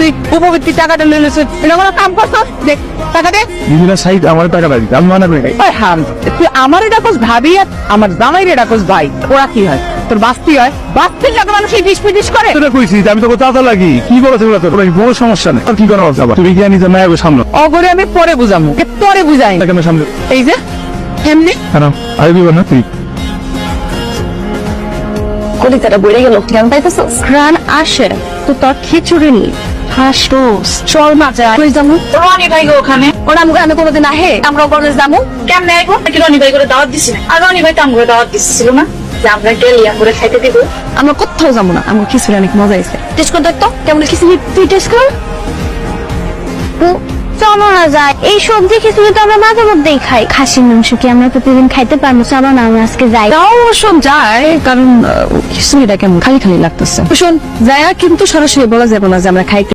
তুই উপবৃত্তি টাকাটা লয়ে নিছিস এটা কোনো কাম করছস দেখ টাকা দে দিদিরা সাইড আমার টাকা লাগবে আমি মানা করি নাই ওই হাম তুই আমার এটা কোস ভাবি আর আমার জামাইরে এটা কোস ভাই ওরা কি হয় তোর বাস্তি হয় বাস্তির লাগে মানুষ এই ডিস করে তোরা কইছিস আমি তোকে চাচা লাগি কি বলেছে ওরা তোর বড় সমস্যা নেই আর কি করা হবে তুমি কি জানি যে না আগে সামনে অগরে আমি পরে বুঝামু পরে বুঝাই তাকে আমি সামনে এই যে এমনি কেন আই দিব না তুই কলিতাটা বইরে গেল জ্ঞান পাইতেছ প্রাণ আসে তো তোর খিচুড়ি নি হাসটোস চল না যায় কই যামু রনি ভাই গো ওখানে ওরা আমগো আমি কোনোদিন আহে আমরা কলেজ যামু কেমনে আইবো নাকি রনি ভাই করে দাওয়াত দিছি না আর রনি ভাই তো আমগো দাওয়াত দিছিল না যে আমরা গেলি আমগো খাইতে দিব আমরা কোথাও যাবো না আমার খিচুড়ি অনেক মজা হয়েছে টেস্ট করে দেখতো কেমন খিচুড়ি তুই টেস্ট কর চলো না যায় এই সবজি খিচুড়ি তো আমরা মাঝে মধ্যেই খাই খাসির মাংস কি আমরা প্রতিদিন খাইতে পারবো চলো না আমরা আজকে যাই তাও শোন যায় কারণ খিচুড়িটা কেমন খালি খালি লাগতেছে শোন যায় কিন্তু সরাসরি বলা যাবে না যে আমরা খাইতে